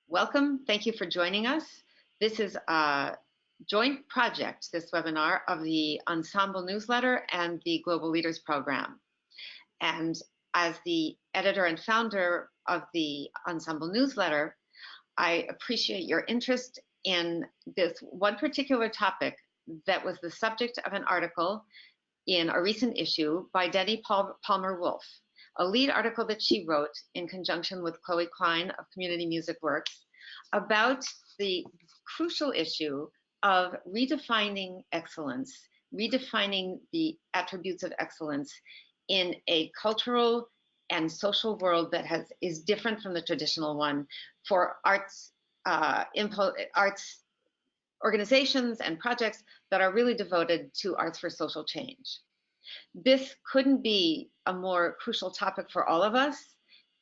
Welcome. Thank you for joining us. This is a joint project, this webinar, of the Ensemble newsletter and the Global Leaders Program. And as the editor and founder of the Ensemble newsletter, I appreciate your interest in this one particular topic that was the subject of an article in a recent issue by Denny Palmer Wolfe, a lead article that she wrote in conjunction with Chloe Klein of Community Music Works about the crucial issue of redefining excellence, redefining the attributes of excellence in a cultural and social world that is different from the traditional one for arts organizations and projects that are really devoted to arts for social change. This couldn't be a more crucial topic for all of us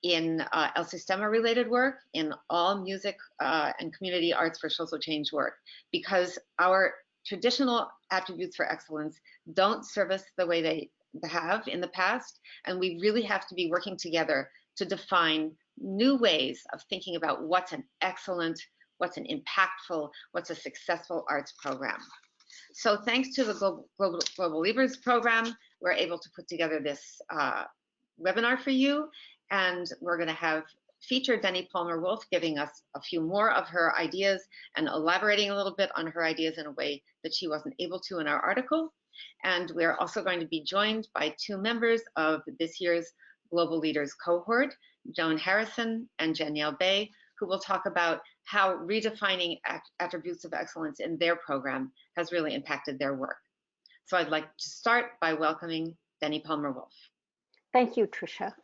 in El Sistema related work, in all music and community arts for social change work, because our traditional attributes for excellence don't serve us the way they have in the past, and we really have to be working together to define new ways of thinking about what's an excellent, what's an impactful, what's a successful arts program. So thanks to the Global Leaders Program, we're able to put together this webinar for you, and we're going to have featured Denny Palmer Wolfe giving us a few more of her ideas and elaborating a little bit on her ideas in a way that she wasn't able to in our article. And we're also going to be joined by two members of this year's Global Leaders cohort, Joan Harrison and Danielle Bay, who will talk about how redefining attributes of excellence in their program has really impacted their work. So I'd like to start by welcoming Denny Palmer Wolfe. Thank you, Tricia.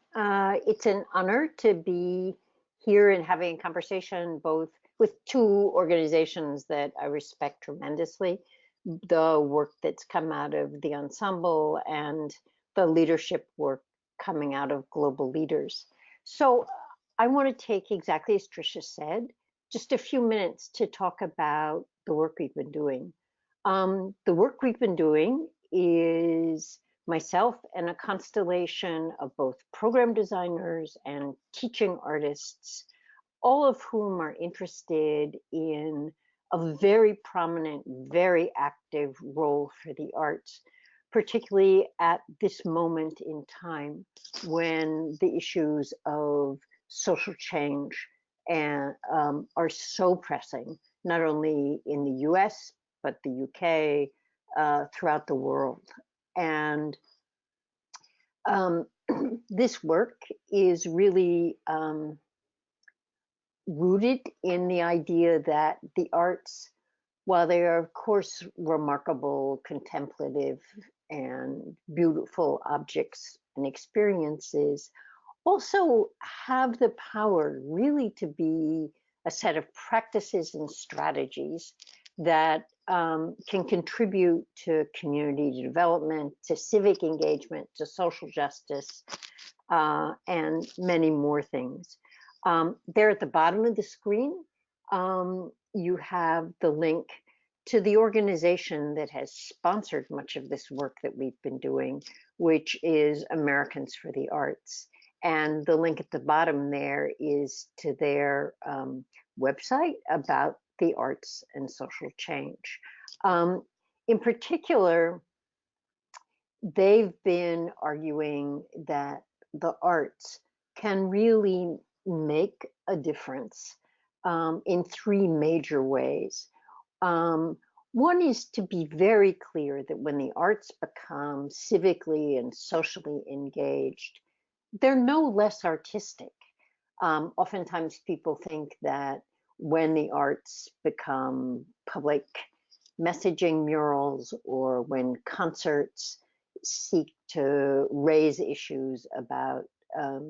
It's an honor to be here and having a conversation both with two organizations that I respect tremendously, the work that's come out of the Ensemble and the leadership work coming out of Global Leaders. So I want to take, exactly as Tricia said, just a few minutes to talk about the work we've been doing. The work we've been doing is myself and a constellation of both program designers and teaching artists, all of whom are interested in a very prominent, very active role for the arts, particularly at this moment in time when the issues of social change and are so pressing, not only in the US, but the UK, throughout the world. And this work is really rooted in the idea that the arts, while they are of course remarkable, contemplative, and beautiful objects and experiences, also have the power really to be a set of practices and strategies that can contribute to community development, to civic engagement, to social justice, and many more things. There at the bottom of the screen, you have the link to the organization that has sponsored much of this work that we've been doing, which is Americans for the Arts. And the link at the bottom there is to their website about the arts and social change. In particular, they've been arguing that the arts can really make a difference in three major ways. One is to be very clear that when the arts become civically and socially engaged, they're no less artistic. Oftentimes people think that when the arts become public messaging murals or when concerts seek to raise issues about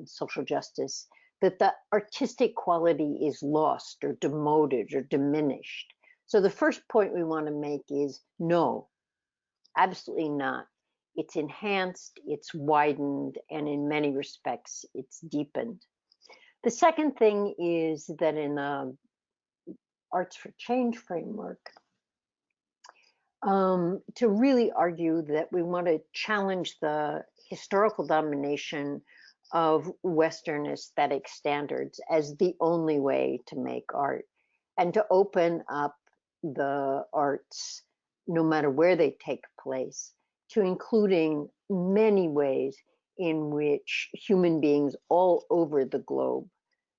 social justice, that the artistic quality is lost or demoted or diminished. So the first point we want to make is no, absolutely not. It's enhanced, it's widened, and in many respects, it's deepened. The second thing is that in the Arts for Change framework, to really argue that we want to challenge the historical domination of Western aesthetic standards as the only way to make art, and to open up the arts, no matter where they take place, to including many ways in which human beings all over the globe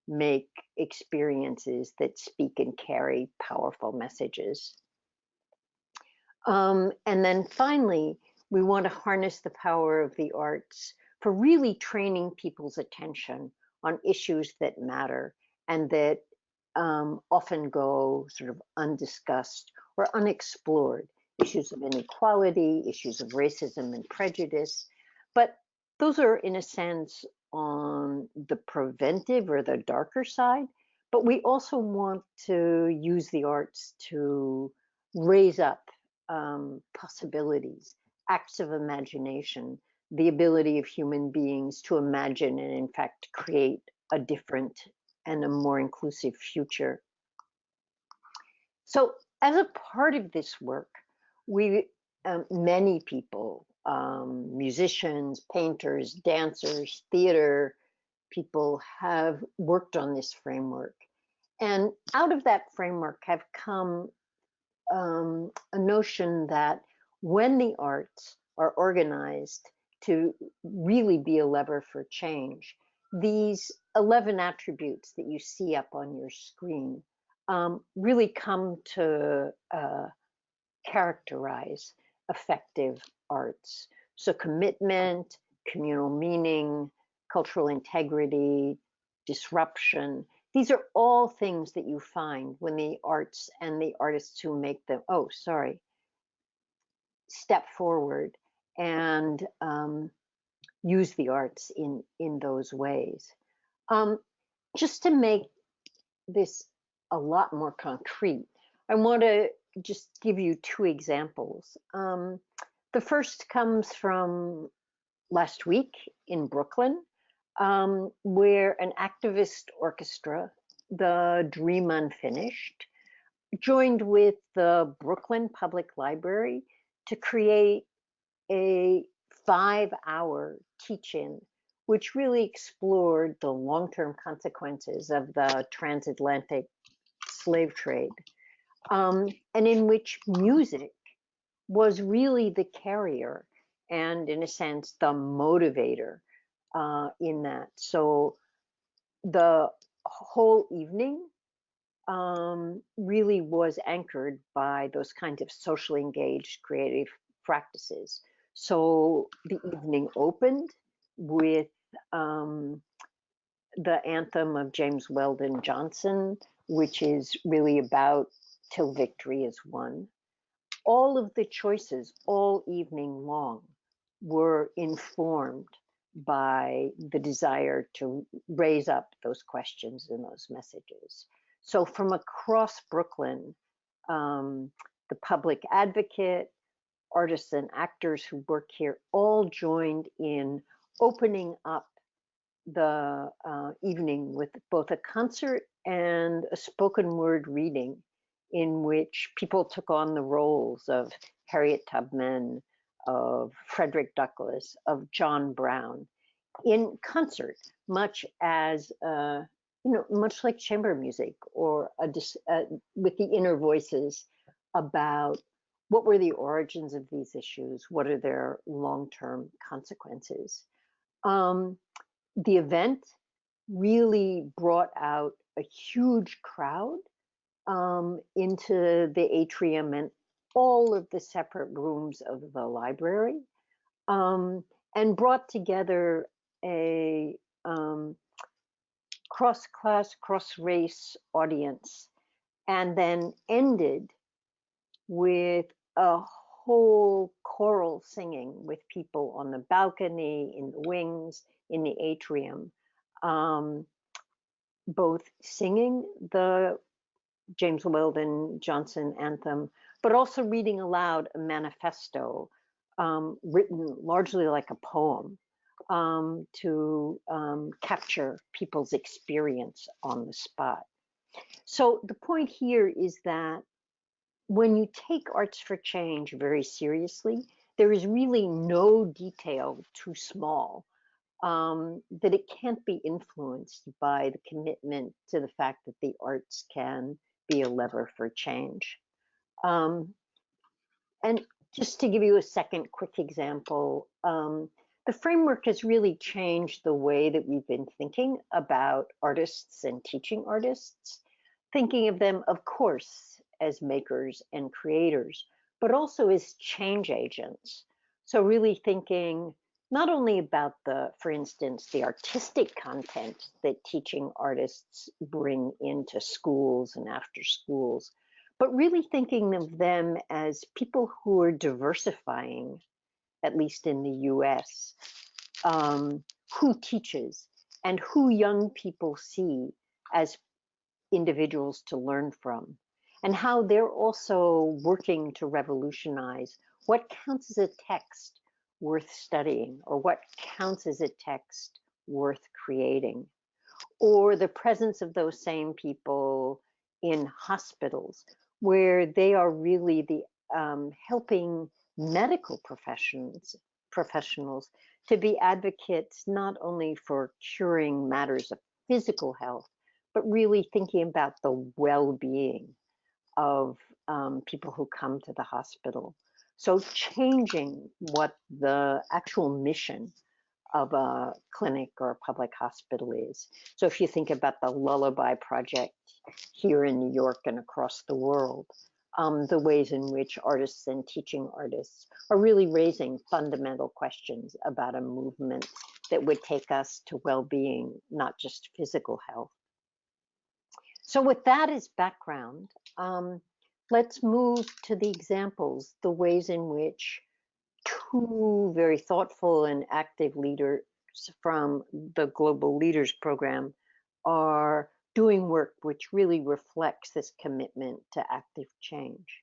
make experiences that speak and carry powerful messages. And then finally, we want to harness the power of the arts for really training people's attention on issues that matter and that often go sort of undiscussed or unexplored. Issues of inequality, issues of racism and prejudice. But those are, in a sense, on the preventive or the darker side. But we also want to use the arts to raise up possibilities, acts of imagination, the ability of human beings to imagine and, in fact, create a different and a more inclusive future. So, as a part of this work, we many people, musicians, painters, dancers, theater people, have worked on this framework, and out of that framework have come a notion that when the arts are organized to really be a lever for change, these 11 attributes that you see up on your screen really come to characterize effective arts. So commitment, communal meaning, cultural integrity, disruption, these are all things that you find when the arts and the artists who make them, step forward and use the arts in those ways. Just to make this a lot more concrete, I want to just give you two examples. The first comes from last week in Brooklyn, where an activist orchestra, the Dream Unfinished, joined with the Brooklyn Public Library to create a 5-hour teach-in, which really explored the long-term consequences of the transatlantic slave trade, and in which music was really the carrier and, in a sense, the motivator in that. So the whole evening really was anchored by those kinds of socially engaged creative practices. So the evening opened with the anthem of James Weldon Johnson, which is really about "Till Victory is Won." All of the choices all evening long were informed by the desire to raise up those questions and those messages. So from across Brooklyn, the public advocate, artists and actors who work here all joined in opening up the evening with both a concert and a spoken word reading in which people took on the roles of Harriet Tubman, of Frederick Douglass, of John Brown in concert, much as much like chamber music or with the inner voices about what were the origins of these issues, what are their long-term consequences. The event really brought out a huge crowd into the atrium and all of the separate rooms of the library, and brought together a cross-class, cross-race audience, and then ended with a whole choral singing with people on the balcony, in the wings, in the atrium, both singing the James Weldon Johnson anthem, but also reading aloud a manifesto written largely like a poem to capture people's experience on the spot. So the point here is that when you take Arts for Change very seriously, there is really no detail too small that it can't be influenced by the commitment to the fact that the arts can be a lever for change. And just to give you a second quick example, the framework has really changed the way that we've been thinking about artists and teaching artists, thinking of them, of course, as makers and creators, but also as change agents. So really thinking not only about the, for instance, the artistic content that teaching artists bring into schools and after schools, but really thinking of them as people who are diversifying, at least in the US, who teaches and who young people see as individuals to learn from, and how they're also working to revolutionize what counts as a text worth studying, or what counts as a text worth creating, or the presence of those same people in hospitals, where they are really the helping medical professionals to be advocates not only for curing matters of physical health, but really thinking about the well-being of people who come to the hospital. So changing what the actual mission of a clinic or a public hospital is. So if you think about the Lullaby Project here in New York and across the world, the ways in which artists and teaching artists are really raising fundamental questions about a movement that would take us to well-being, not just physical health. So with that as background, let's move to the examples, the ways in which two very thoughtful and active leaders from the Global Leaders Program are doing work which really reflects this commitment to active change.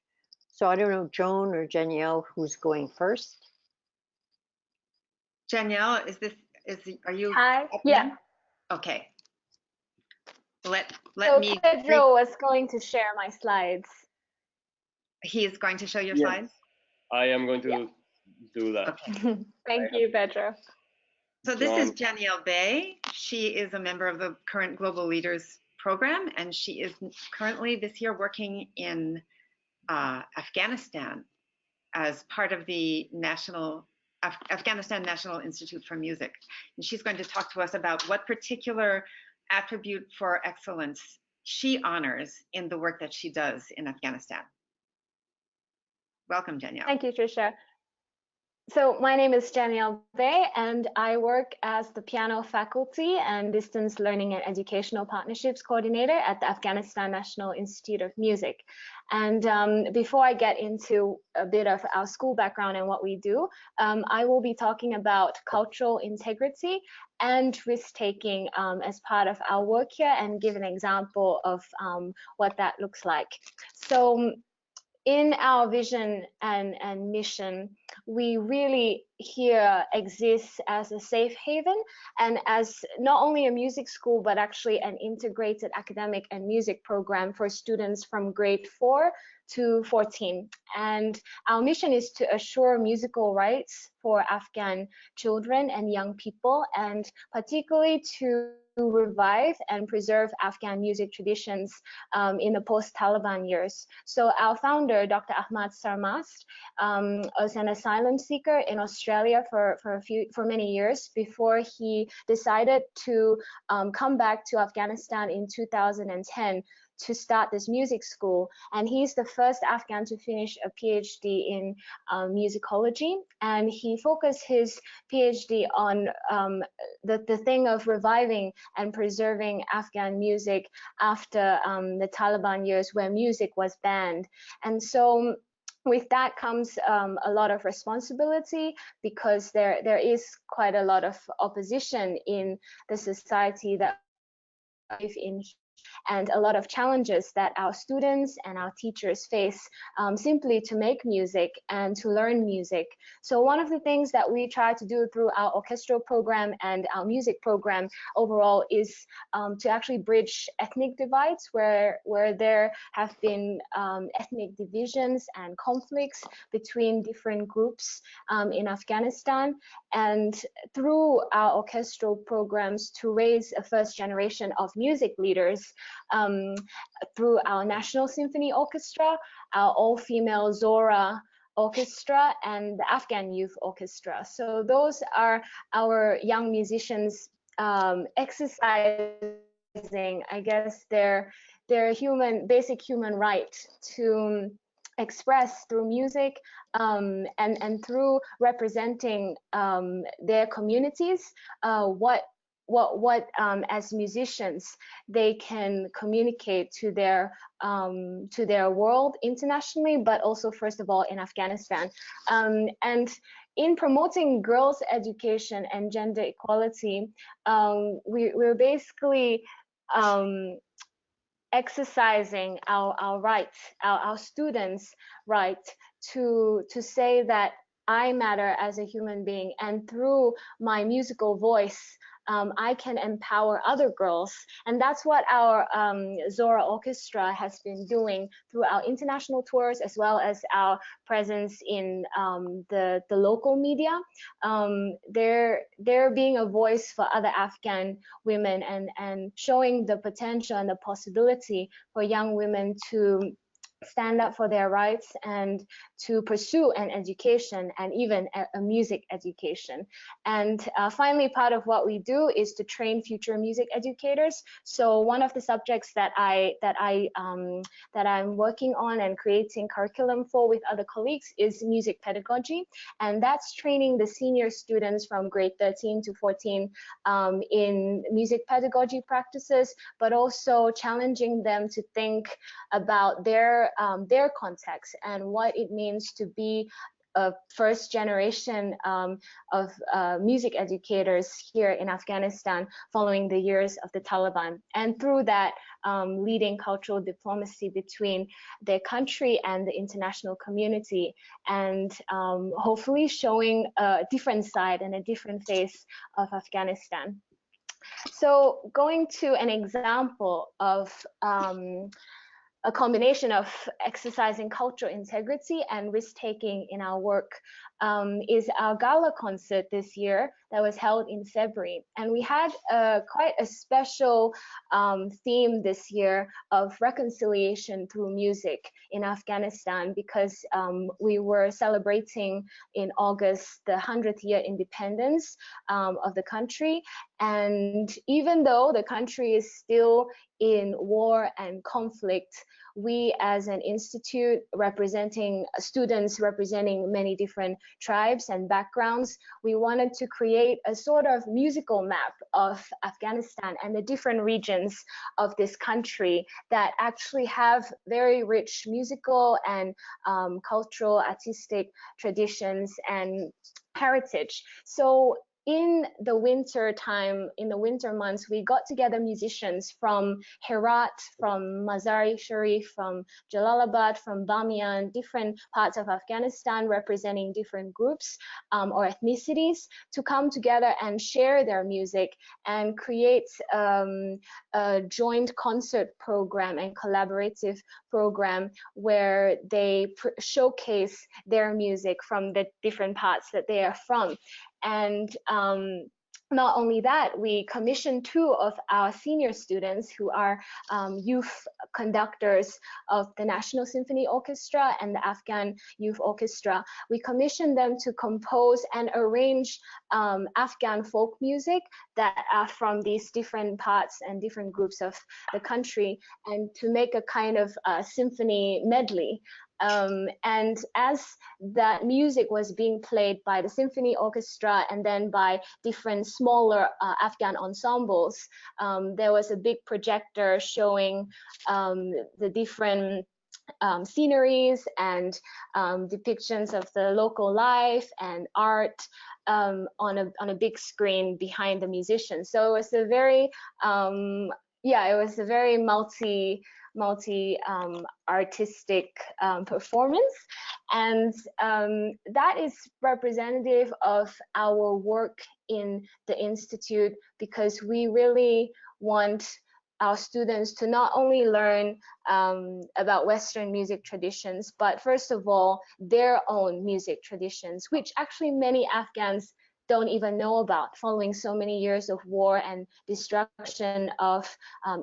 So I don't know, Joan or Danielle, who's going first? Danielle, are you? Hi. Yeah. Okay. Let So me. Pedro was going to share my slides. He is going to show your Yes. slides? I am going to do that. Okay. Thank you, Pedro. So this is Danielle Bay. She is a member of the current Global Leaders Program, and she is currently this year working in Afghanistan as part of the Afghanistan National Institute for Music. And she's going to talk to us about what particular attribute for excellence she honors in the work that she does in Afghanistan. Welcome, Danielle. Thank you, Tricia. So my name is Danielle Bay, and I work as the piano faculty and distance learning and educational partnerships coordinator at the Afghanistan National Institute of Music. And before I get into a bit of our school background and what we do, I will be talking about cultural integrity and risk-taking as part of our work here, and give an example of what that looks like. So in our vision and mission, we really here exist as a safe haven and as not only a music school, but actually an integrated academic and music program for students from grade 4 to 14. And our mission is to assure musical rights for Afghan children and young people, and particularly to revive and preserve Afghan music traditions in the post-Taliban years. So our founder, Dr. Ahmad Sarmast, was an asylum seeker in Australia for many years before he decided to come back to Afghanistan in 2010 to start this music school. And he's the first Afghan to finish a PhD in musicology. And he focused his PhD on the thing of reviving and preserving Afghan music after the Taliban years, where music was banned. And so with that comes a lot of responsibility, because there is quite a lot of opposition in the society that we live in, and a lot of challenges that our students and our teachers face simply to make music and to learn music. So one of the things that we try to do through our orchestral program and our music program overall is to actually bridge ethnic divides where there have been ethnic divisions and conflicts between different groups in Afghanistan. and through our orchestral programs to raise a first generation of music leaders through our National Symphony Orchestra, our all-female Zora Orchestra, and the Afghan Youth Orchestra. So those are our young musicians exercising, I guess, their basic human right to express through music and through representing their communities what as musicians they can communicate to their world internationally, but also first of all in Afghanistan. And in promoting girls' education and gender equality, we're basically exercising our rights, our students' right to say that I matter as a human being, and through my musical voice, I can empower other girls. And that's what our Zora Orchestra has been doing through our international tours, as well as our presence in the local media. They're being a voice for other Afghan women and showing the potential and the possibility for young women to stand up for their rights and to pursue an education and even a music education. And finally, part of what we do is to train future music educators. So one of the subjects that I'm working on and creating curriculum for with other colleagues is music pedagogy, and that's training the senior students from grade 13 to 14 in music pedagogy practices, but also challenging them to think about their context and what it means to be a first generation of music educators here in Afghanistan following the years of the Taliban, and through that leading cultural diplomacy between their country and the international community, and hopefully showing a different side and a different face of Afghanistan. So going to an example of a combination of exercising cultural integrity and risk-taking in our work is our gala concert this year that was held in February. And we had quite a special theme this year of reconciliation through music in Afghanistan, because we were celebrating in August the 100th year independence of the country. And even though the country is still in war and conflict, we as an institute representing students representing many different tribes and backgrounds, we wanted to create a sort of musical map of Afghanistan and the different regions of this country that actually have very rich musical and cultural, artistic traditions and heritage. So in the winter time, in the winter months, we got together musicians from Herat, from Mazar-e Sharif, from Jalalabad, from Bamiyan, different parts of Afghanistan representing different groups or ethnicities, to come together and share their music and create a joint concert program and collaborative program where they showcase their music from the different parts that they are from. And not only that, we commissioned two of our senior students who are youth conductors of the National Symphony Orchestra and the Afghan Youth Orchestra. We commissioned them to compose and arrange Afghan folk music that are from these different parts and different groups of the country, and to make a kind of symphony medley. And as that music was being played by the symphony orchestra and then by different smaller Afghan ensembles, there was a big projector showing the different sceneries and depictions of the local life and art on a big screen behind the musicians. So it was a very it was a very multi artistic performance, and that is representative of our work in the Institute, because we really want our students to not only learn about Western music traditions, but first of all, their own music traditions, which actually many Afghans don't even know about, following so many years of war and destruction of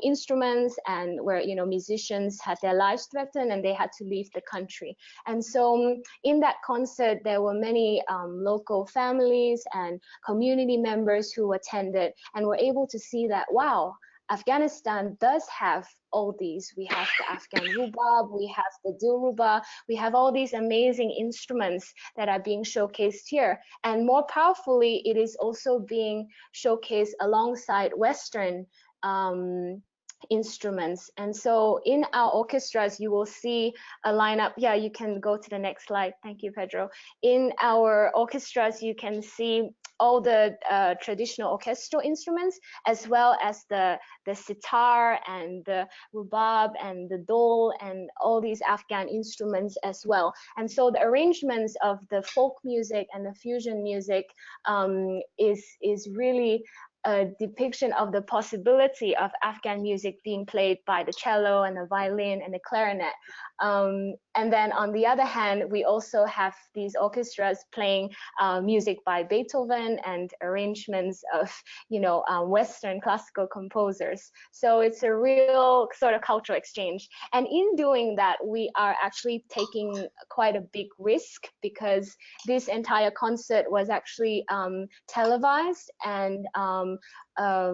instruments, and where, you know, musicians had their lives threatened and they had to leave the country. And so in that concert, there were many local families and community members who attended and were able to see that, wow, Afghanistan does have all these. We have the Afghan rubab, we have the dilruba, we have all these amazing instruments that are being showcased here. And more powerfully, it is also being showcased alongside Western instruments. And so in our orchestras, you will see a lineup. Yeah, you can go to the next slide. Thank you, Pedro. In our orchestras, you can see all the traditional orchestral instruments, as well as the sitar and the rubab and the dol and all these Afghan instruments as well. And so the arrangements of the folk music and the fusion music is really a depiction of the possibility of Afghan music being played by the cello and the violin and the clarinet. And then on the other hand, we also have these orchestras playing music by Beethoven and arrangements of, you know, Western classical composers. So it's a real sort of cultural exchange. And in doing that, we are actually taking quite a big risk, because this entire concert was actually televised and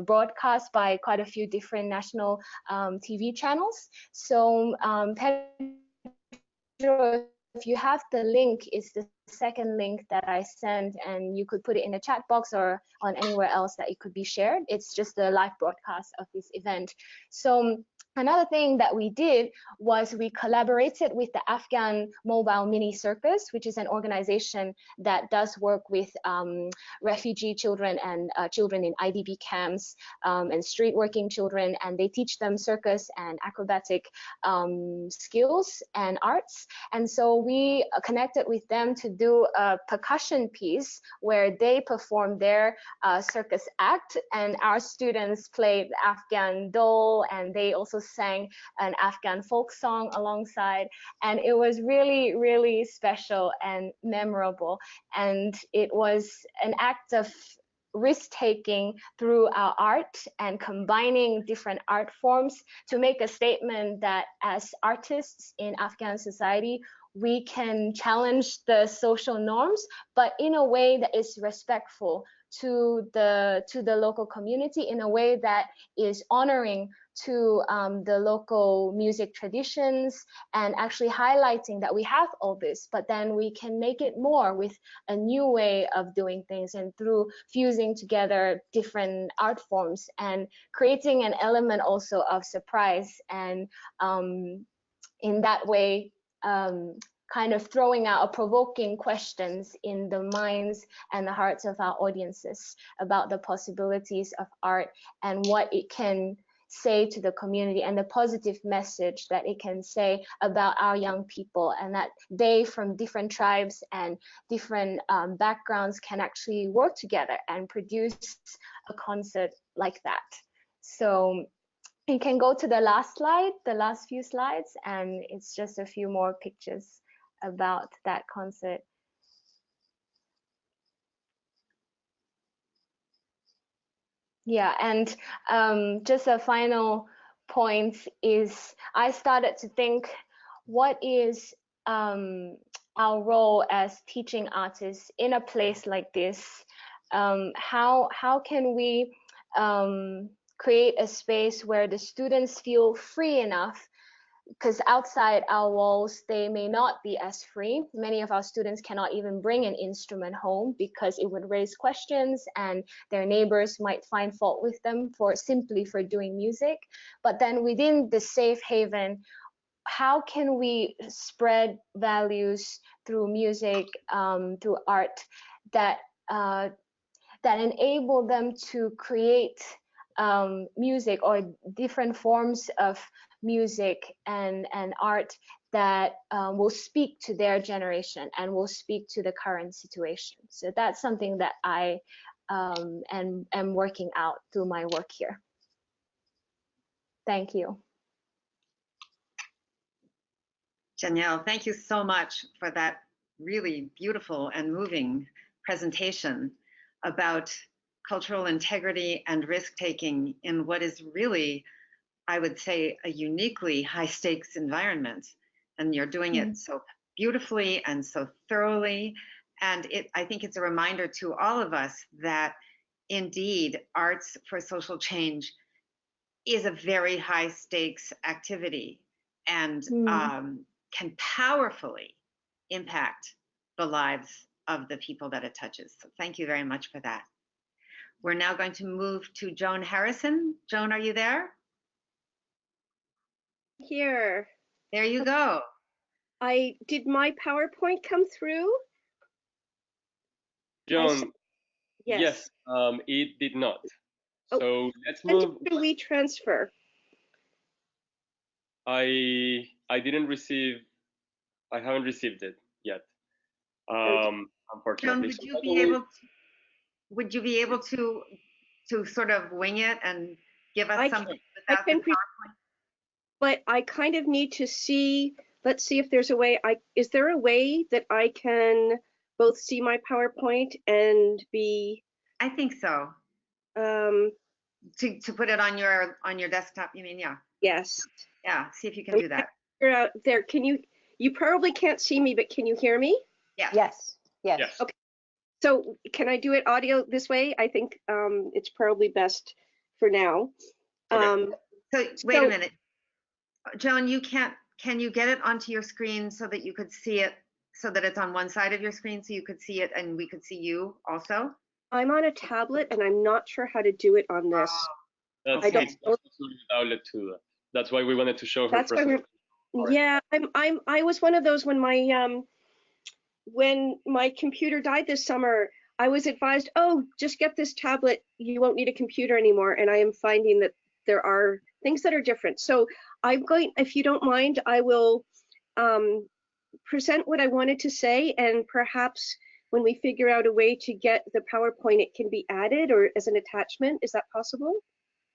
broadcast by quite a few different national TV channels. So Pedro, if you have the link, it's the second link that I sent, and you could put it in the chat box or on anywhere else that it could be shared. It's just a live broadcast of this event. So another thing that we did was we collaborated with the Afghan Mobile Mini Circus, which is an organization that does work with refugee children and children in IDP camps and street working children, and they teach them circus and acrobatic skills and arts. And so we connected with them to do a percussion piece where they performed their circus act, and our students played Afghan dol, and they also sang an Afghan folk song alongside, and it was really, really special and memorable. And it was an act of risk-taking through our art and combining different art forms to make a statement that as artists in Afghan society, we can challenge the social norms, but in a way that is respectful to the local community, in a way that is honoring to the local music traditions, and actually highlighting that we have all this, but then we can make it more with a new way of doing things, and through fusing together different art forms and creating an element also of surprise, and in that way kind of throwing out provoking questions in the minds and the hearts of our audiences about the possibilities of art and what it can say to the community, and the positive message that it can say about our young people, and that they from different tribes and different backgrounds can actually work together and produce a concert like that. So you can go to the last slide, the last few slides, and it's just a few more pictures about that concert. Yeah, and just a final point is I started to think, what is our role as teaching artists in a place like this? How can we create a space where the students feel free enough? Because outside our walls, they may not be as free. Many of our students cannot even bring an instrument home because it would raise questions, and their neighbors might find fault with them simply for doing music. But then within the safe haven, how can we spread values through music, through art, that enable them to create music or different forms of music and art that will speak to their generation and will speak to the current situation. So that's something that I am working out through my work here. Thank you. Danielle, thank you so much for that really beautiful and moving presentation. about cultural integrity and risk-taking in what is really, I would say, a uniquely high-stakes environment. And you're doing it so beautifully and so thoroughly. And I think it's a reminder to all of us that indeed arts for social change is a very high-stakes activity and can powerfully impact the lives of the people that it touches. So thank you very much for that. We're now going to move to Joan Harrison. Joan, are you there? Here. There you go. Did my PowerPoint come through? Joan, Yes. it did not. Oh, So let's When move. did we transfer? I didn't receive. I haven't received it yet. Joan, Unfortunately. would you be able to sort of wing it and give us something without the PowerPoint? But I kind of need to see, let's see if there's a way, is there a way that I can both see my PowerPoint and be? I think so. To put it on your desktop, you mean? Yeah. Yes. Yeah, see if you can do that. Figure out there, you probably can't see me, but can you hear me? Yeah. Yes, yes. Yes. Okay. So can I do it audio this way? I think it's probably best for now. Okay. So wait a minute. Joan, can you get it onto your screen so that you could see it, so that it's on one side of your screen so you could see it and we could see you also? I'm on a tablet and I'm not sure how to do it on this. That's I don't know. outlet to that. That's why we wanted to show her That's why presentation. Yeah, I was one of those when my computer died this summer. I was advised, oh, just get this tablet. You won't need a computer anymore. And I am finding that there are things that are different. So I'm going, if you don't mind, I will present what I wanted to say, and perhaps when we figure out a way to get the PowerPoint, it can be added or as an attachment. Is that possible?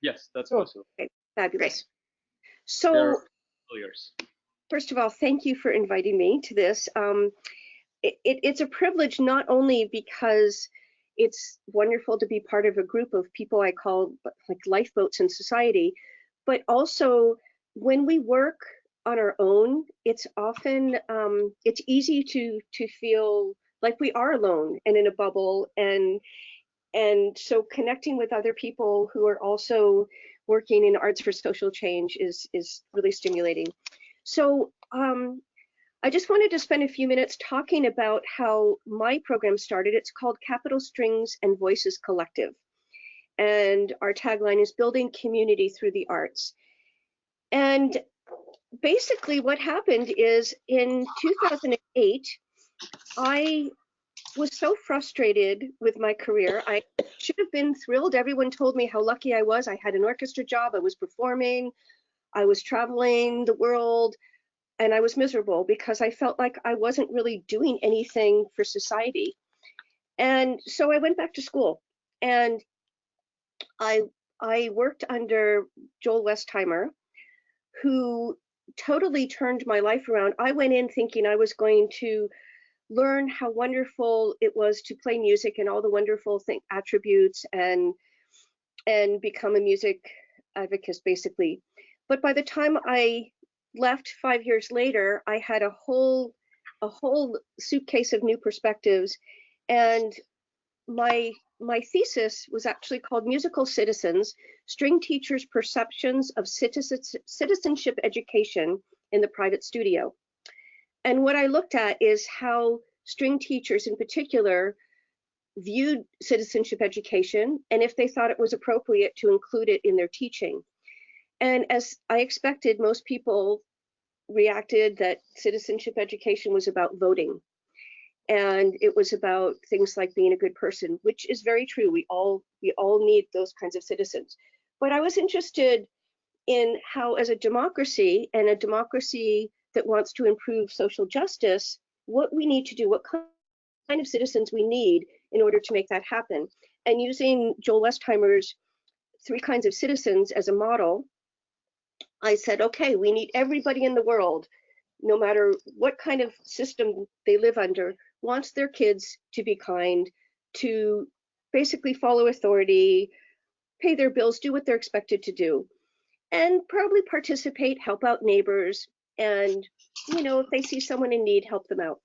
Yes, that's possible. Okay, fabulous. Great. So They're all yours. first of all, thank you for inviting me to this. It's a privilege, not only because it's wonderful to be part of a group of people I call like lifeboats in society, but also when we work on our own, it's often, it's easy to feel like we are alone and in a bubble. And so connecting with other people who are also working in arts for social change is really stimulating. So I just wanted to spend a few minutes talking about how my program started. It's called Capital Strings and Voices Collective. And our tagline is building community through the arts. And basically what happened is in 2008, I was so frustrated with my career. I should have been thrilled. Everyone told me how lucky I was. I had an orchestra job, I was performing, I was traveling the world, and I was miserable because I felt like I wasn't really doing anything for society. And so I went back to school, and I worked under Joel Westheimer, who totally turned my life around. I went in thinking I was going to learn how wonderful it was to play music and all the wonderful attributes and become a music advocate, basically. But by the time I left 5 years later, I had a whole suitcase of new perspectives, and my thesis was actually called Musical Citizens: String Teachers' Perceptions of Citizenship Education in the Private Studio. And what I looked at is how string teachers in particular viewed citizenship education, and if they thought it was appropriate to include it in their teaching. And as I expected, most people reacted that citizenship education was about voting. And it was about things like being a good person, which is very true. We all need those kinds of citizens. But I was interested in how, as a democracy, and a democracy that wants to improve social justice, what we need to do, what kind of citizens we need in order to make that happen. And using Joel Westheimer's 3 kinds of citizens as a model, I said, okay, we need everybody in the world, no matter what kind of system they live under, wants their kids to be kind, to basically follow authority, pay their bills, do what they're expected to do, and probably participate, help out neighbors, and, you know, if they see someone in need, help them out.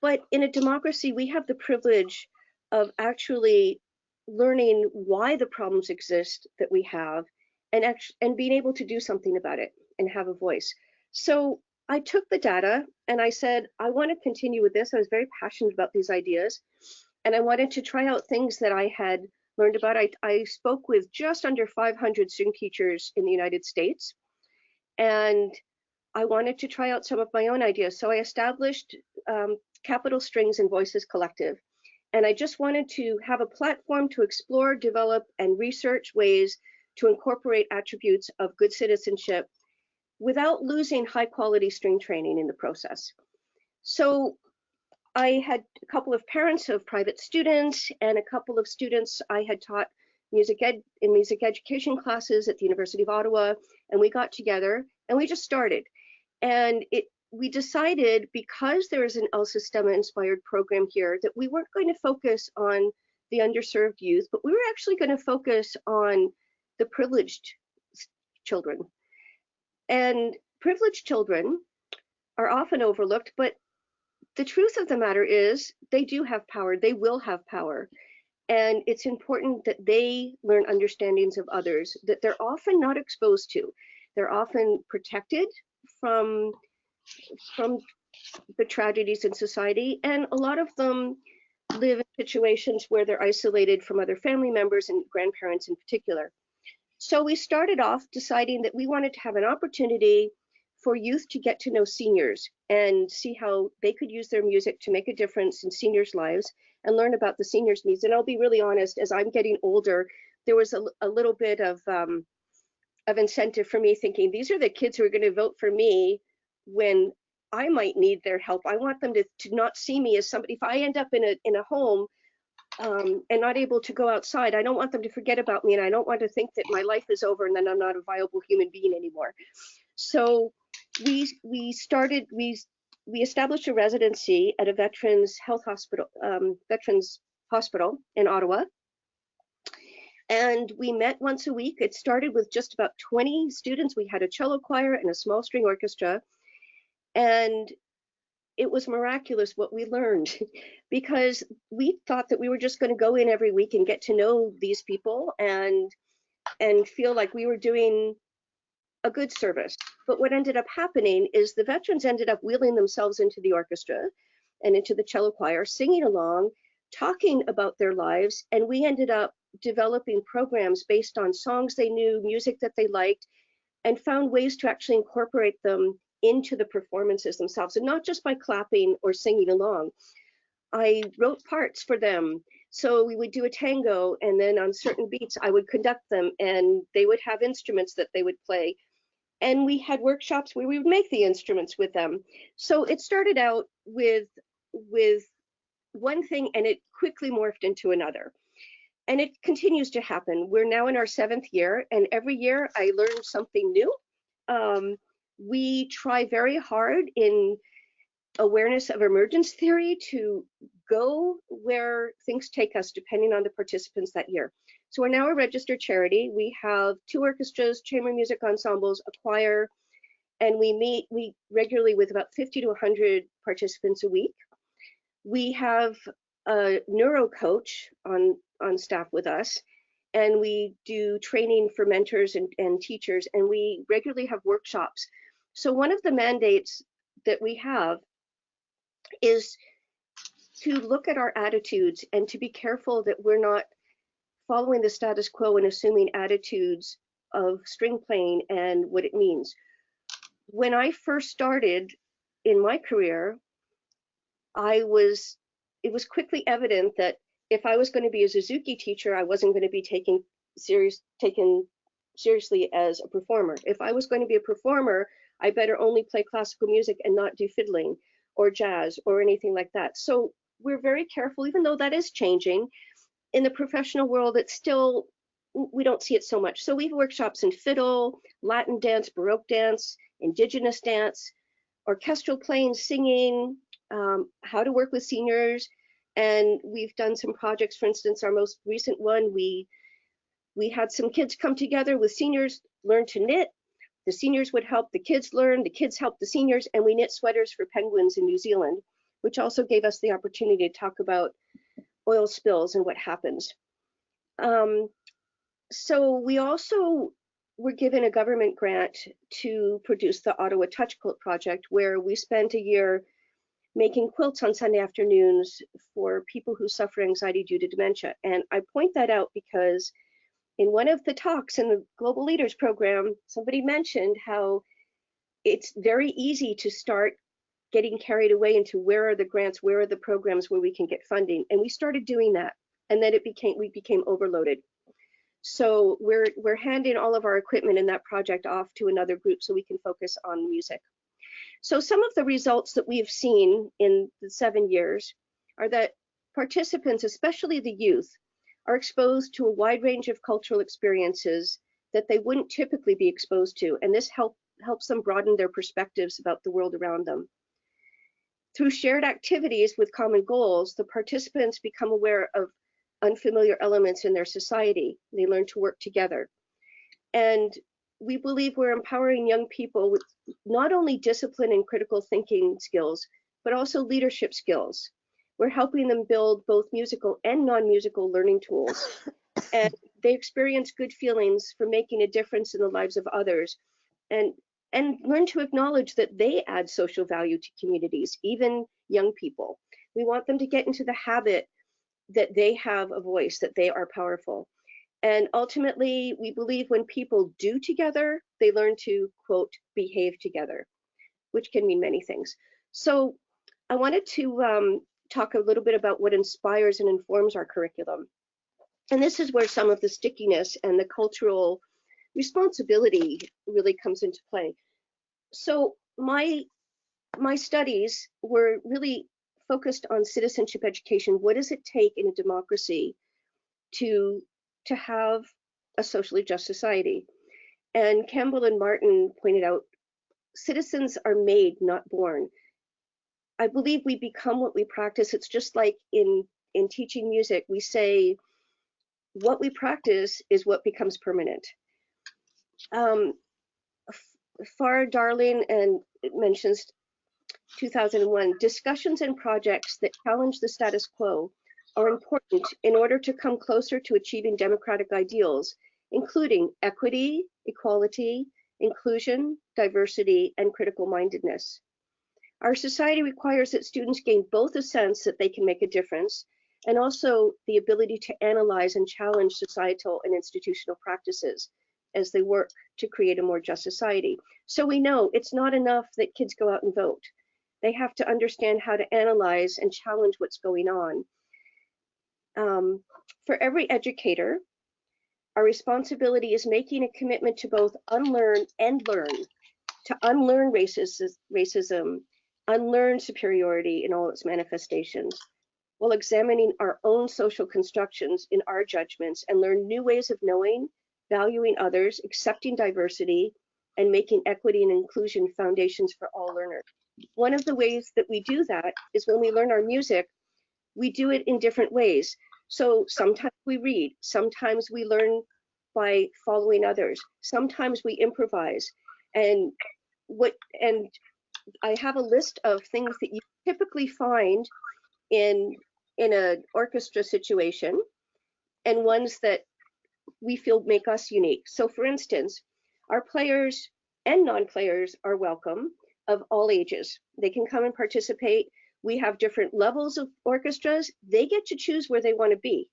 But in a democracy, we have the privilege of actually learning why the problems exist that we have, and being able to do something about it and have a voice. So I took the data and I said, I want to continue with this. I was very passionate about these ideas, and I wanted to try out things that I had learned about. I spoke with just under 500 string teachers in the United States, and I wanted to try out some of my own ideas. So I established Capital Strings and Voices Collective. And I just wanted to have a platform to explore, develop, and research ways to incorporate attributes of good citizenship without losing high quality string training in the process. So I had a couple of parents of private students and a couple of students I had taught music education classes at the University of Ottawa, and we got together and we just started. And we decided, because there is an El Sistema inspired program here, that we weren't going to focus on the underserved youth, but we were actually going to focus on the privileged children. And privileged children are often overlooked, but the truth of the matter is they do have power, they will have power. And it's important that they learn understandings of others that they're often not exposed to. They're often protected from the tragedies in society, and a lot of them live in situations where they're isolated from other family members and grandparents in particular. So we started off deciding that we wanted to have an opportunity for youth to get to know seniors and see how they could use their music to make a difference in seniors' lives and learn about the seniors' needs. And I'll be really honest, as I'm getting older, there was a little bit of incentive for me, thinking these are the kids who are going to vote for me when I might need their help. I want them to not see me as somebody. If I end up in a home and not able to go outside, I don't want them to forget about me, and I don't want to think that my life is over and then I'm not a viable human being anymore. So we established a residency at a veterans hospital in Ottawa, and we met once a week. It started with just about 20 students. We had a cello choir and a small string orchestra. And it was miraculous what we learned, because we thought that we were just going to go in every week and get to know these people and feel like we were doing a good service. But what ended up happening is the veterans ended up wheeling themselves into the orchestra and into the cello choir, singing along, talking about their lives, and we ended up developing programs based on songs they knew, music that they liked, and found ways to actually incorporate them into the performances themselves, and not just by clapping or singing along. I wrote parts for them. So we would do a tango, and then on certain beats, I would conduct them, and they would have instruments that they would play. And we had workshops where we would make the instruments with them. So it started out with one thing, and it quickly morphed into another. And it continues to happen. We're now in our 7th year, and every year I learn something new. We try very hard in awareness of emergence theory to go where things take us depending on the participants that year. So we're now a registered charity. We have 2 orchestras, chamber music ensembles, a choir, and we meet regularly with about 50 to 100 participants a week. We have a neuro coach on staff with us, and we do training for mentors and teachers, and we regularly have workshops. So one of the mandates that we have is to look at our attitudes and to be careful that we're not following the status quo and assuming attitudes of string playing and what it means. When I first started in my career, it was quickly evident that if I was going to be a Suzuki teacher, I wasn't going to be taken seriously as a performer. If I was going to be a performer, I better only play classical music and not do fiddling or jazz or anything like that. So we're very careful, even though that is changing. In the professional world, it's still, we don't see it so much. So we have workshops in fiddle, Latin dance, Baroque dance, Indigenous dance, orchestral playing, singing, how to work with seniors, And we've done some projects. For instance, our most recent one, we had some kids come together with seniors, learn to knit. The seniors would help the kids learn, the kids helped the seniors, and we knit sweaters for penguins in New Zealand, which also gave us the opportunity to talk about oil spills and what happens. So we also were given a government grant to produce the Ottawa Touch Quilt Project, where we spent a year making quilts on Sunday afternoons for people who suffer anxiety due to dementia. And I point that out because in one of the talks in the Global Leaders Program, somebody mentioned how it's very easy to start getting carried away into where are the grants, where are the programs where we can get funding. And we started doing that. And then we became overloaded. So we're handing all of our equipment in that project off to another group so we can focus on music. So some of the results that we've seen in the 7 years are that participants, especially the youth, are exposed to a wide range of cultural experiences that they wouldn't typically be exposed to. And this helps them broaden their perspectives about the world around them. Through shared activities with common goals, the participants become aware of unfamiliar elements in their society. They learn to work together. And we believe we're empowering young people with not only discipline and critical thinking skills, but also leadership skills. We're helping them build both musical and non-musical learning tools. And they experience good feelings from making a difference in the lives of others, and learn to acknowledge that they add social value to communities, even young people. We want them to get into the habit that they have a voice, that they are powerful. And ultimately, we believe when people do together, they learn to, quote, behave together, which can mean many things. So I wanted to talk a little bit about what inspires and informs our curriculum. And this is where some of the stickiness and the cultural responsibility really comes into play. So my studies were really focused on citizenship education. What does it take in a democracy to have a socially just society? And Campbell and Martin pointed out, citizens are made, not born. I believe we become what we practice. It's just like in teaching music, we say what we practice is what becomes permanent. Farah Darling and it mentions 2001, discussions and projects that challenge the status quo are important in order to come closer to achieving democratic ideals, including equity, equality, inclusion, diversity, and critical mindedness. Our society requires that students gain both a sense that they can make a difference and also the ability to analyze and challenge societal and institutional practices as they work to create a more just society. So we know it's not enough that kids go out and vote. They have to understand how to analyze and challenge what's going on. For every educator, our responsibility is making a commitment to both unlearn and learn, to unlearn racism, unlearn superiority in all its manifestations, while examining our own social constructions in our judgments and learn new ways of knowing, valuing others, accepting diversity, and making equity and inclusion foundations for all learners. One of the ways that we do that is when we learn our music, we do it in different ways. So sometimes we read, sometimes we learn by following others, sometimes we improvise. And I have a list of things that you typically find in an orchestra situation and ones that we feel make us unique. So for instance, our players and non-players are welcome of all ages. They can come and participate. We have different levels of orchestras. They get to choose where they want to be.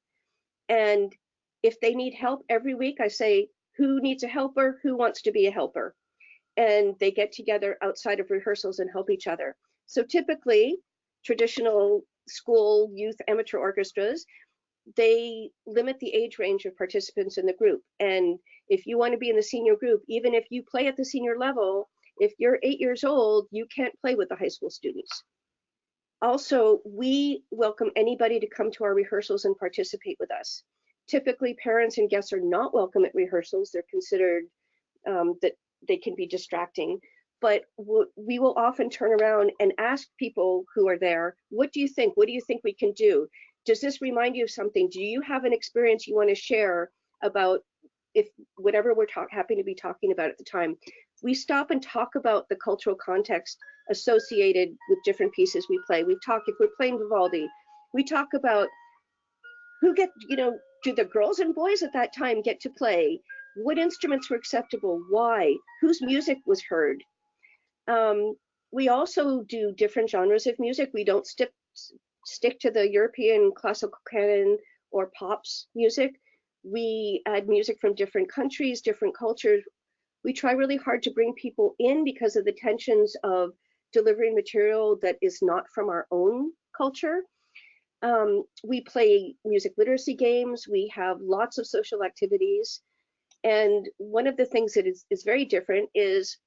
And if they need help every week, I say, who needs a helper? Who wants to be a helper? And they get together outside of rehearsals and help each other. So typically, traditional school, youth, amateur orchestras, they limit the age range of participants in the group. And if you want to be in the senior group, even if you play at the senior level, if you're 8 years old, you can't play with the high school students. Also, we welcome anybody to come to our rehearsals and participate with us. Typically, parents and guests are not welcome at rehearsals. They're considered that they can be distracting. but we will often turn around and ask people who are there, what do you think? What do you think we can do? Does this remind you of something? Do you have an experience you want to share about if whatever we're happy to be talking about at the time? We stop and talk about the cultural context associated with different pieces we play. We talk, if we're playing Vivaldi, we talk about who get, do the girls and boys at that time get to play? What instruments were acceptable? Why? Whose music was heard? We also do different genres of music. We don't stick to the European classical canon or pops music. We add music from different countries, different cultures. We try really hard to bring people in because of the tensions of delivering material that is not from our own culture. We play music literacy games. We have lots of social activities. And one of the things that is very different is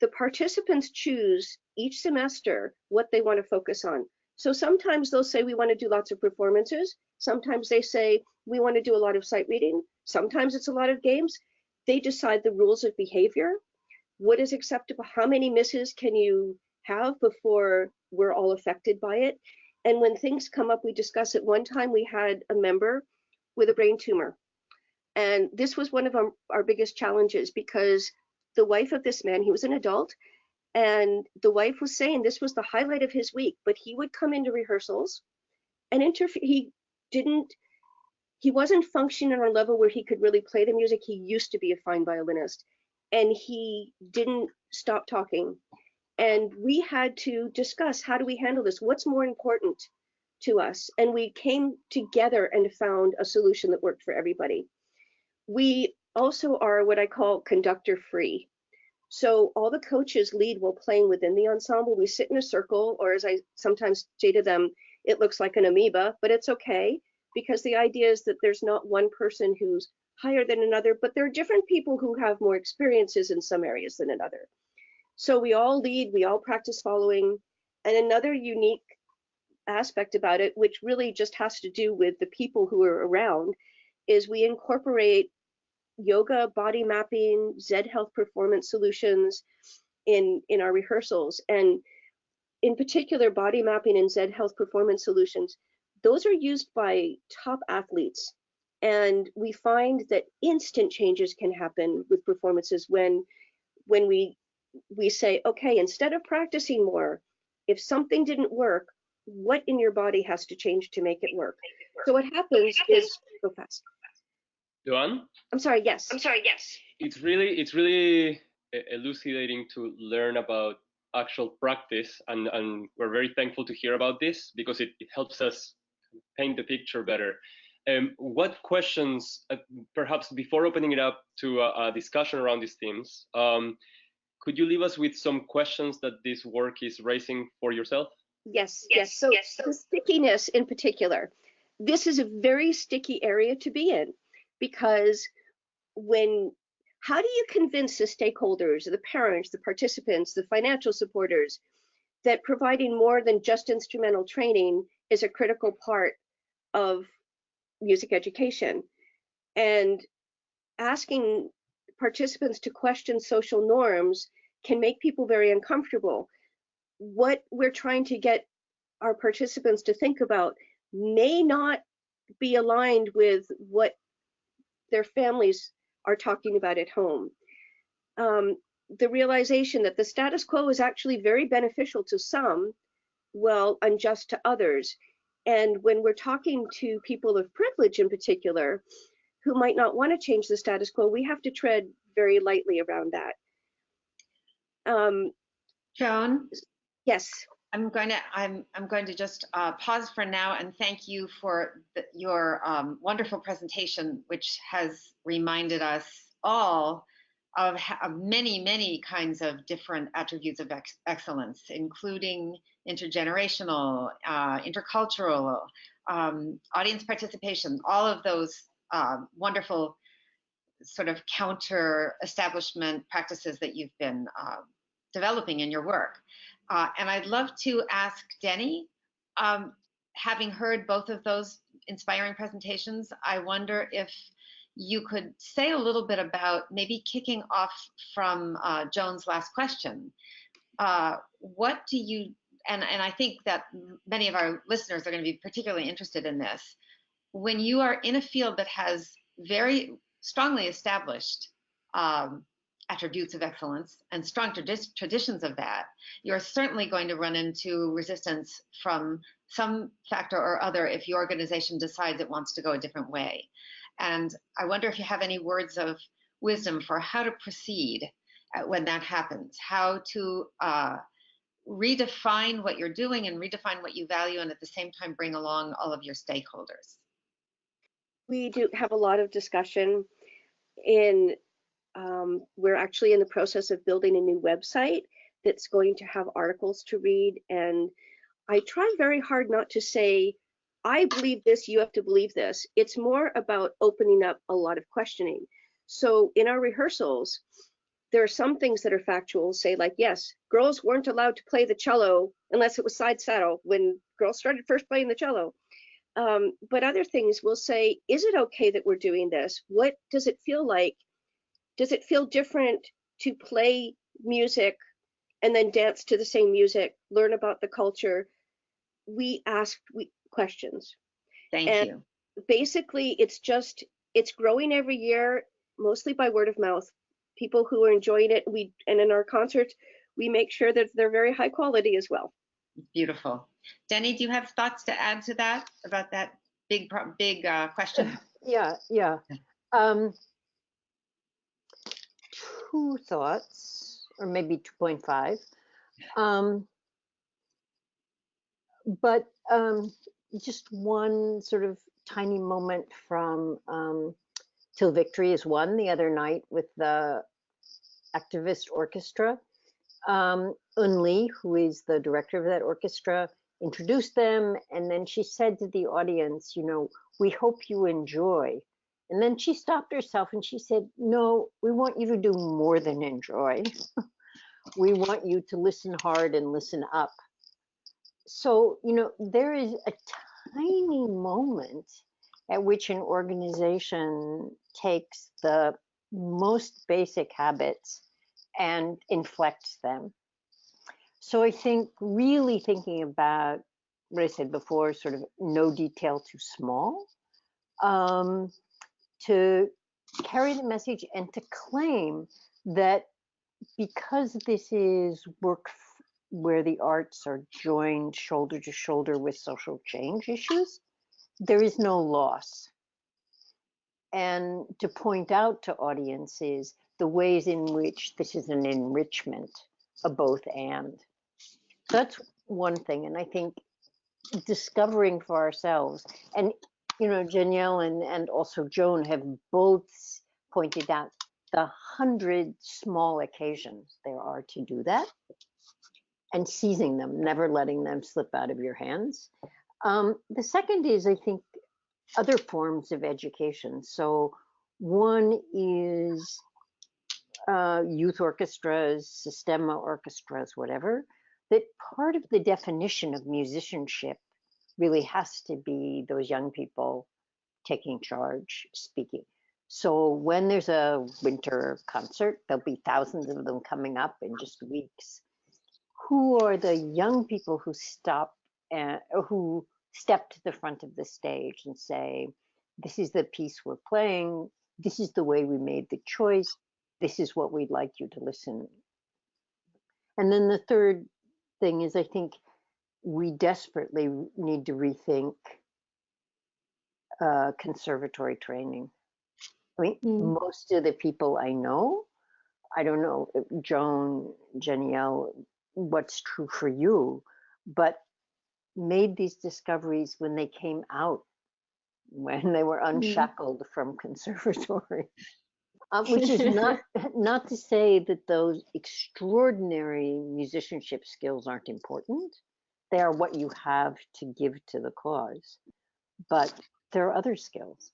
the participants choose each semester what they want to focus on. So sometimes they'll say we want to do lots of performances. Sometimes they say we want to do a lot of sight reading. Sometimes it's a lot of games. They decide the rules of behavior. What is acceptable? How many misses can you have before we're all affected by it? And when things come up, we discuss it. One time we had a member with a brain tumor. And this was one of our biggest challenges because the wife of this man, he was an adult, and the wife was saying this was the highlight of his week, but he would come into rehearsals and he wasn't functioning on a level where he could really play the music. He used to be a fine violinist, and he didn't stop talking. And we had to discuss, how do we handle this? What's more important to us? And we came together and found a solution that worked for everybody. We also are what I call conductor free. So all the coaches lead while playing within the ensemble. We sit in a circle, or as I sometimes say to them, it looks like an amoeba, but it's okay, because the idea is that there's not one person who's higher than another, but there are different people who have more experiences in some areas than another. So we all lead, we all practice following. And another unique aspect about it, which really just has to do with the people who are around, is we incorporate yoga, body mapping, Zed Health performance solutions in our rehearsals. And in particular, body mapping and Zed Health performance solutions, those are used by top athletes. And we find that instant changes can happen with performances when we say, okay, instead of practicing more, if something didn't work, what in your body has to change to make it work? So what happens is, go fast. Joanne? I'm sorry, yes. It's really elucidating to learn about actual practice, and we're very thankful to hear about this because it helps us paint the picture better. What questions, perhaps before opening it up to a discussion around these themes, could you leave us with some questions that this work is raising for yourself? Yes. So the stickiness in particular, this is a very sticky area to be in, because how do you convince the stakeholders, the parents, the participants, the financial supporters, that providing more than just instrumental training is a critical part of music education? And asking participants to question social norms can make people very uncomfortable. What we're trying to get our participants to think about may not be aligned with what their families are talking about at home. The realization that the status quo is actually very beneficial to some, while unjust to others. And when we're talking to people of privilege in particular, who might not want to change the status quo, we have to tread very lightly around that. Joan? Yes. I'm going to just pause for now and thank you for your wonderful presentation, which has reminded us all of many kinds of different attributes of excellence, including intergenerational, intercultural, audience participation, all of those wonderful sort of counter-establishment practices that you've been developing in your work. And I'd love to ask Denny, having heard both of those inspiring presentations, I wonder if you could say a little bit about maybe kicking off from Joan's last question. What do you, and I think that many of our listeners are going to be particularly interested in this, when you are in a field that has very strongly established attributes of excellence and strong traditions of that, you're certainly going to run into resistance from some factor or other if your organization decides it wants to go a different way. And I wonder if you have any words of wisdom for how to proceed when that happens, how to redefine what you're doing and redefine what you value, and at the same time bring along all of your stakeholders. We do have a lot of discussion in, we're actually in the process of building a new website that's going to have articles to read. And I try very hard not to say, I believe this, you have to believe this. It's more about opening up a lot of questioning. So in our rehearsals, there are some things that are factual, say like, yes, girls weren't allowed to play the cello unless it was side saddle when girls started first playing the cello. But other things will say, is it okay that we're doing this? What does it feel like? Does it feel different to play music and then dance to the same music, learn about the culture? We ask questions. Thank you. Basically, it's growing every year, mostly by word of mouth. People who are enjoying it, and in our concerts, we make sure that they're very high quality as well. Beautiful. Denny, do you have thoughts to add to that, about that big question? Yeah. Two thoughts, or maybe 2.5. But just one sort of tiny moment from Till Victory is Won the other night with the activist orchestra. Un Lee, who is the director of that orchestra, introduced them, and then she said to the audience, you know, we hope you enjoy. And then she stopped herself and she said, no, we want you to do more than enjoy. We want you to listen hard and listen up. So, you know, there is a tiny moment at which an organization takes the most basic habits and inflects them. So I think really thinking about what I said before, sort of no detail too small, to carry the message and to claim that because this is work where the arts are joined shoulder to shoulder with social change issues, there is no loss. And to point out to audiences the ways in which this is an enrichment, a both and. That's one thing. And I think discovering for ourselves, and you know, Danielle and also Joan have both pointed out the 100 small occasions there are to do that, and seizing them, never letting them slip out of your hands. The second is, I think, other forms of education. So one is youth orchestras, Sistema orchestras, whatever, that part of the definition of musicianship really has to be those young people taking charge, speaking. So when there's a winter concert, there'll be thousands of them coming up in just weeks. Who are the young people who who step to the front of the stage and say, this is the piece we're playing, this is the way we made the choice, this is what we'd like you to listen. And then the third thing is, I think we desperately need to rethink conservatory training. I mean, most of the people I know, I don't know, Joan, Janielle, what's true for you, but made these discoveries when they came out, when they were unshackled from conservatory. Which is not to say that those extraordinary musicianship skills aren't important. They are what you have to give to the cause. But there are other skills.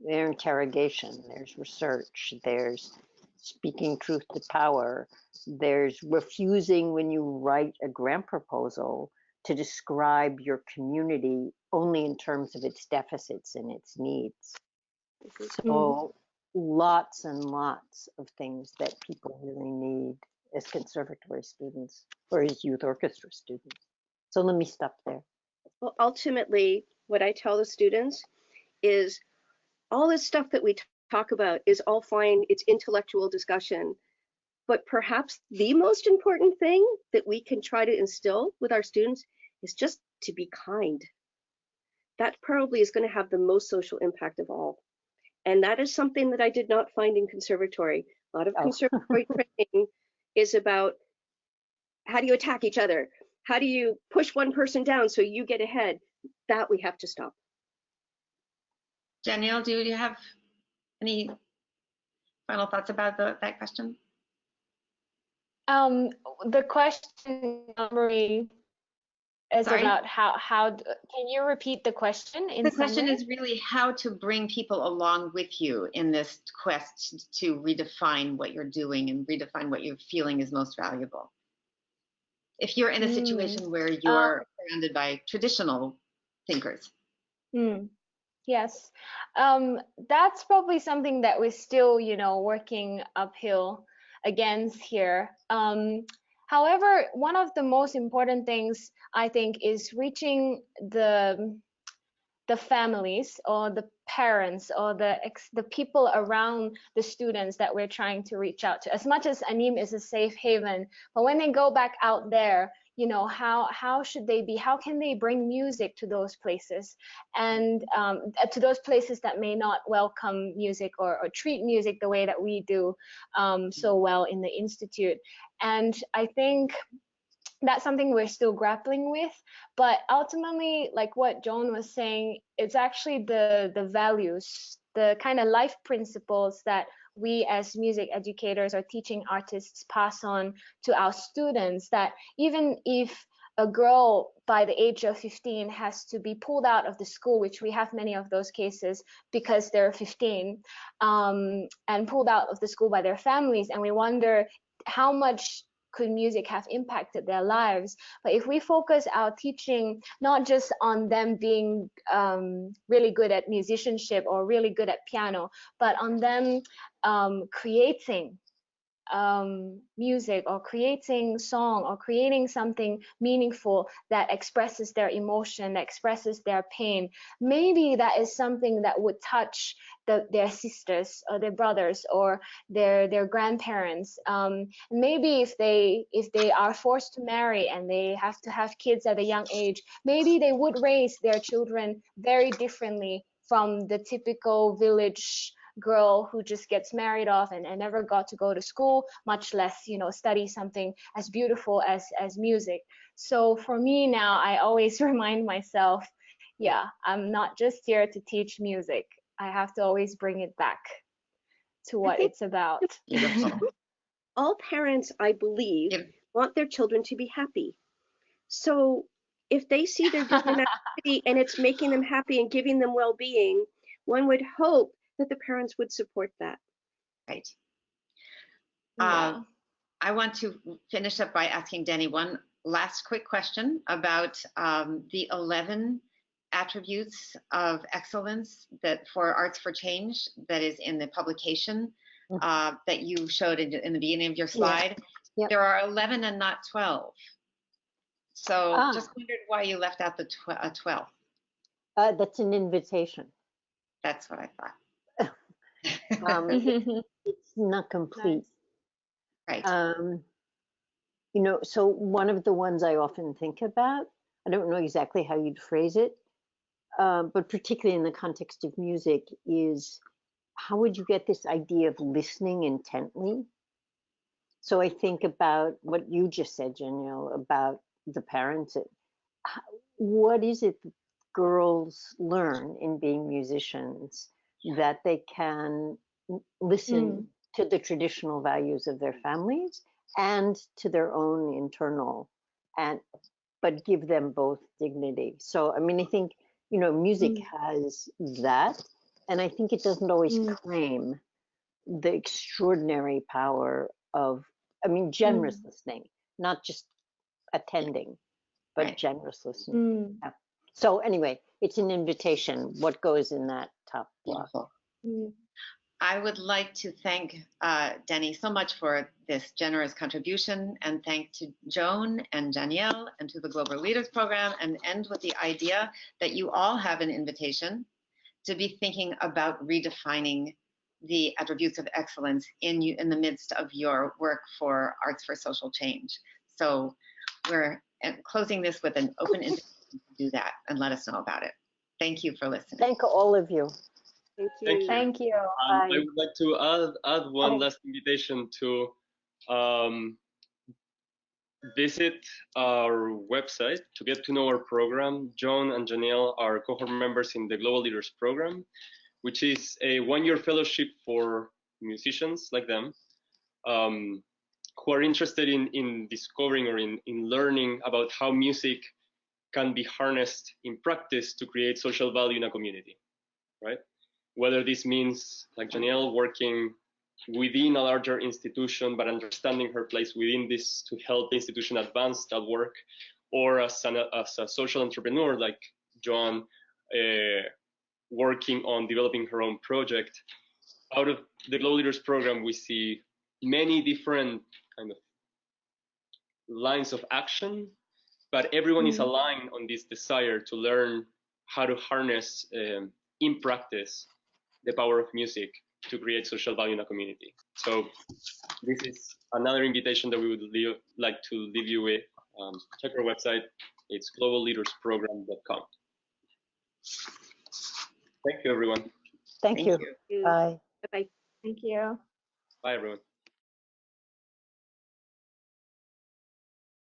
There's interrogation, there's research, there's speaking truth to power, there's refusing when you write a grant proposal to describe your community only in terms of its deficits and its needs. So lots and lots of things that people really need as conservatory students or as youth orchestra students. So let me stop there. Well, ultimately, what I tell the students is all this stuff that we talk about is all fine. It's intellectual discussion. But perhaps the most important thing that we can try to instill with our students is just to be kind. That probably is going to have the most social impact of all. And that is something that I did not find in conservatory. A lot of conservatory training is about how do you attack each other? How do you push one person down so you get ahead? That we have to stop. Danielle, do you have any final thoughts about that question? The question, Marie, is Sorry? about how can you repeat the question in The question summary? is really how to bring people along with you in this quest to redefine what you're doing and redefine what you're feeling is most valuable. If you're in a situation where you're surrounded by traditional thinkers. Yes, that's probably something that we're still, working uphill against here. However, one of the most important things I think is reaching the families or the parents or the people around the students that we're trying to reach out to. As much as ANIM is a safe haven, but when they go back out there, how should they be? How can they bring music to those places, and to those places that may not welcome music or treat music the way that we do so well in the Institute? And I think that's something we're still grappling with, but ultimately, like what Joan was saying, it's actually the values, the kind of life principles that we as music educators or teaching artists pass on to our students, that even if a girl by the age of 15 has to be pulled out of the school, which we have many of those cases because they're 15, and pulled out of the school by their families, and we wonder how much could music have impacted their lives. But if we focus our teaching not just on them being really good at musicianship or really good at piano, but on them creating music or creating song or creating something meaningful that expresses their emotion, that expresses their pain, maybe that is something that would touch their sisters or their brothers or their grandparents. Maybe if they are forced to marry and they have to have kids at a young age, maybe they would raise their children very differently from the typical village girl who just gets married off and never got to go to school, much less study something as beautiful as music. So for me now, I always remind myself, yeah, I'm not just here to teach music. I have to always bring it back to what it's about. All parents, I believe, want their children to be happy. So if they see they're doing an activity and it's making them happy and giving them well-being, one would hope that the parents would support that. Right. Yeah. I want to finish up by asking Danny one last quick question about the 11 attributes of excellence that for Arts for Change that is in the publication that you showed in the beginning of your slide. Yep. There are 11 and not 12. So just wondered why you left out the 12. That's an invitation. That's what I thought. It's not complete. Right. So one of the ones I often think about, I don't know exactly how you'd phrase it, but particularly in the context of music, is how would you get this idea of listening intently? So I think about what you just said, Janelle, about the parents. What is it that girls learn in being musicians that they can listen to the traditional values of their families and to their own internal, but give them both dignity? So, I mean, I think, music has that, and I think it doesn't always claim the extraordinary power of, generous listening, not just attending, but generous listening. Yeah. So anyway, it's an invitation. What goes in that top block? Mm. I would like to thank Denny so much for this generous contribution, and thank to Joan and Danielle and to the Global Leaders Program, and end with the idea that you all have an invitation to be thinking about redefining the attributes of excellence in the midst of your work for Arts for Social Change. So we're closing this with an open invitation to do that, and let us know about it. Thank you for listening. Thank all of you. Thank you. Thank you. Thank you. I Bye. would like to add one Oh. last invitation to visit our website to get to know our program. Joan and Janelle are cohort members in the Global Leaders Program, which is a one-year fellowship for musicians like them who are interested in discovering or in learning about how music can be harnessed in practice to create social value in a community, right? Whether this means, like Janelle, working within a larger institution, but understanding her place within this to help the institution advance that work, or as a social entrepreneur like Joan, working on developing her own project. Out of the Global Leaders Program, we see many different kind of lines of action, but everyone is aligned on this desire to learn how to harness in practice the power of music to create social value in a community. So this is another invitation that we would like to leave you with. Check our website. It's globalleadersprogram.com. Thank you, everyone. Thank you. you. Bye. Bye-bye. Thank you. Bye, everyone.